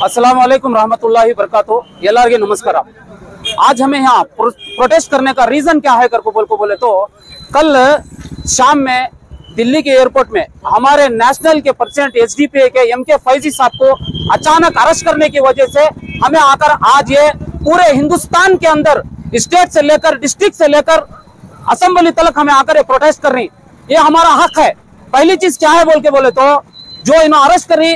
अस्सलाम वालेकुम रहमतुल्लाहि बरकातुहू। एल्लारिगे नमस्कार। आज हमें यहाँ प्रोटेस्ट करने का रीजन क्या है को बोले तो कल शाम में दिल्ली के एयरपोर्ट में हमारे नेशनल के प्रेसिडेंट एसडीपीआई के एमके फैजी साहब को अचानक अरेस्ट करने की वजह से हमें आकर आज ये पूरे हिंदुस्तान के अंदर स्टेट से लेकर डिस्ट्रिक्ट से लेकर असेंबली तक हमें आकर ये प्रोटेस्ट कर रही। ये हमारा हक है। पहली चीज क्या है बोले तो जो इन्होंने अरेस्ट कर रही,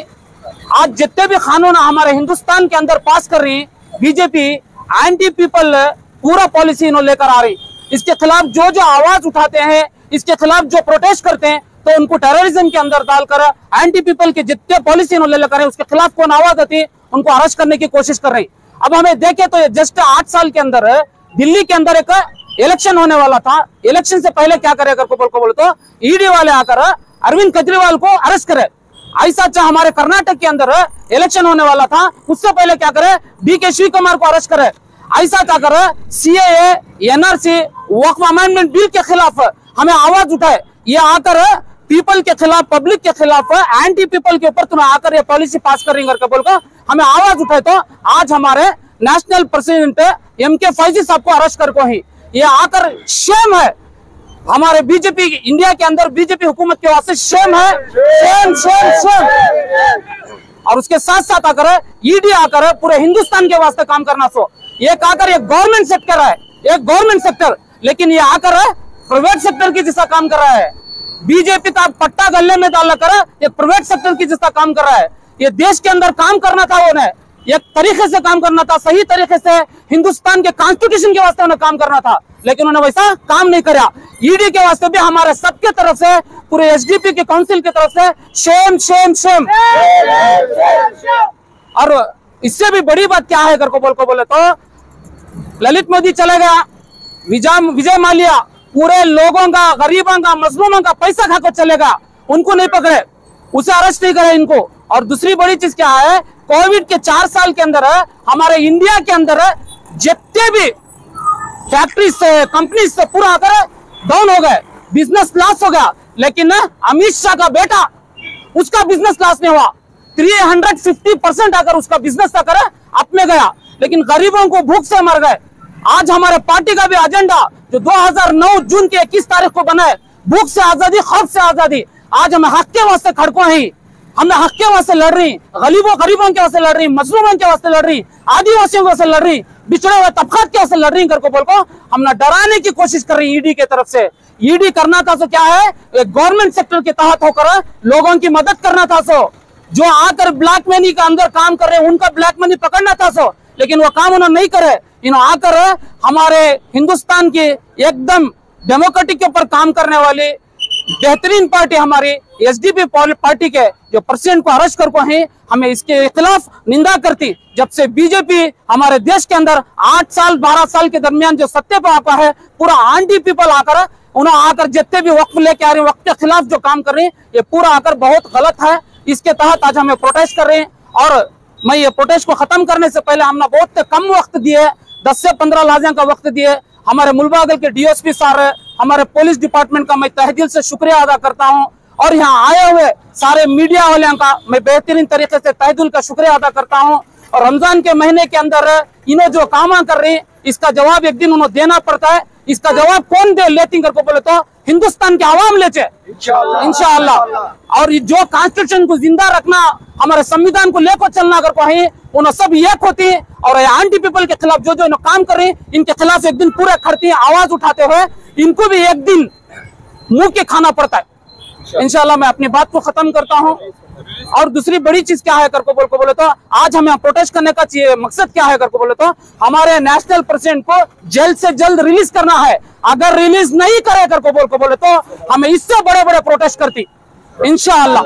आज जितने भी कानून हमारे हिंदुस्तान के अंदर पास कर रही बीजेपी एंटी पीपल पूरा पॉलिसी इन्होंने लेकर आ रही। इसके खिलाफ जो आवाज उठाते हैं, इसके खिलाफ जो प्रोटेस्ट करते हैं तो उनको टेररिज्म के अंदर डालकर एंटी पीपल के जितने पॉलिसी इन्होंने लेकर उसके खिलाफ कौन आवाज आती उनको अरेस्ट करने की कोशिश कर रही। अब हमें देखे तो जस्ट 8 साल के अंदर दिल्ली के अंदर एक इलेक्शन होने वाला था। इलेक्शन से पहले क्या करे बोले तो ईडी वाले आकर अरविंद केजरीवाल को अरेस्ट करे। ऐसा हमारे कर्नाटक के अंदर इलेक्शन होने वाला था, उससे पहले क्या करे डीके शिव कुमार को अरेस्ट करे। ऐसा क्या करे सीएए एनआरसी वक्फ अमेंडमेंट बिल के खिलाफ हमें आवाज उठाए। ये आकर पीपल के खिलाफ, पब्लिक के खिलाफ, एंटी पीपल के ऊपर तुम्हें आकर ये पॉलिसी पास कर रही बोलकर हमें आवाज उठाए। तो आज हमारे नेशनल प्रेसिडेंट एमके फैजी साहब को अरेस्ट कर को ही ये आकर शेम है। हमारे बीजेपी इंडिया के अंदर बीजेपी हुकूमत के वास्ते शेम है, शेम शेम शेम। और उसके साथ साथ आकर ईडी आकर पूरे हिंदुस्तान के वास्ते काम करना सो ये आकर ये गवर्नमेंट सेक्टर है, एक गवर्नमेंट सेक्टर, लेकिन ये आकर प्राइवेट सेक्टर की जैसा काम कर रहा है। बीजेपी का पट्टा गले में डाल कर ये प्राइवेट सेक्टर की जैसा काम कर रहा है। ये देश के अंदर काम करना था, उन्हें एक तरीके से काम करना था, सही तरीके से हिंदुस्तान के कॉन्स्टिट्यूशन के वास्ते उन्हें काम करना था, लेकिन उन्होंने वैसा काम नहीं करा। ईडी के वास्ते भी हमारे सबके तरफ से, पूरे एसडीपी के काउंसिल की तरफ से शेम शेम शेम। और इससे भी बड़ी बात क्या है बोले तो ललित मोदी चले गया, विजय माल्या पूरे लोगों का, गरीबों का, मजलूमों का पैसा खाकर चलेगा, उनको नहीं पकड़े, उसे अरेस्ट नहीं करे इनको। और दूसरी बड़ी चीज क्या है, कोविड के 4 साल के अंदर हमारे इंडिया के अंदर जितने भी फैक्ट्री से, कंपनी से पूरा आकर डाउन हो गए, बिजनेस लॉस हो गया, लेकिन अमित शाह का बेटा उसका बिजनेस लॉस नहीं हुआ। 350% आकर उसका बिजनेस आकर अप में गया, लेकिन गरीबों को भूख से मर गए। आज हमारे पार्टी का भी एजेंडा जो 2009 जून के 21 तारीख को बना है, भूख से आजादी, खौफ से आजादी, आज हम हक के वास्ते खड़को हैं, हमने हक के वास्ते लड़ रही, गरीबों के वास्ते लड़ रही, मजलूमों के वास्ते लड़ रही, आदिवासियों के वास्ते लड़ रही, बिछड़े हुए तबकात के वास्ते लड़ रही बोलको हमने डराने की कोशिश कर रही ईडी के तरफ से। ईडी करना था तो क्या है, एक गवर्नमेंट सेक्टर के तहत होकर लोगों की मदद करना था सो, जो आकर ब्लैक मनी का अंदर काम कर रहे हैं उनका ब्लैक मनी पकड़ना था सो, लेकिन वो काम उन्होंने नहीं करे। इन्होंने आकर हमारे हिंदुस्तान की एकदम डेमोक्रेटिक के ऊपर काम करने वाली बेहतरीन पार्टी हमारी एसडीपी पार्टी के जो प्रेसिडेंट को अरेस्ट कर को है, हमें इसके खिलाफ निंदा करती। जब से बीजेपी हमारे देश के अंदर 8 साल 12 साल के दरमियान जो सत्ते पर आता है, पूरा एंटी पीपल आकर उन्होंने आकर जितने भी वक्त लेके आ रहे हैं, वक्त के खिलाफ जो काम कर रहे हैं, ये पूरा आकर बहुत गलत है। इसके तहत आज हमें प्रोटेस्ट कर रहे हैं। और मैं ये प्रोटेस्ट को खत्म करने से पहले हमने बहुत कम वक्त दिए, 10 से 15 लहजे का वक्त दिए। हमारे मुलबागल के डीएसपी सर, हमारे पुलिस डिपार्टमेंट का मैं तहे दिल से शुक्रिया अदा करता हूं, और यहाँ आए हुए सारे मीडिया वालों का मैं बेहतरीन तरीके से तहे दिल का शुक्रिया अदा करता हूं। और रमजान के महीने के अंदर इन्होंने जो काम कर रही, इसका जवाब एक दिन उन्हें देना पड़ता है। इसका जवाब कौन दे लेती कर को बोले तो हिंदुस्तान के आवाम लेचे इंशाअल्लाह। और जो कॉन्स्टिट्यूशन को जिंदा रखना, हमारे संविधान को लेकर चलना अगर को है, उन्हें सब एक होती है। और एंटी पीपल के खिलाफ जो जो काम कर रहे हैं, इनके खिलाफ एक दिन पूरे खड़ती है, आवाज उठाते हुए इनको भी एक दिन मुंह के खाना पड़ता है। इंशाल्लाह मैं अपनी बात को खत्म करता हूं। और दूसरी बड़ी चीज क्या है करको बोले तो आज हमें प्रोटेस्ट करने का मकसद क्या है करको बोले तो हमारे नेशनल प्रेसिडेंट को जल्द से जल्द रिलीज करना है। अगर रिलीज नहीं करे करको बोले तो हमें इससे बड़े बड़े प्रोटेस्ट करती इंशाअल्लाह।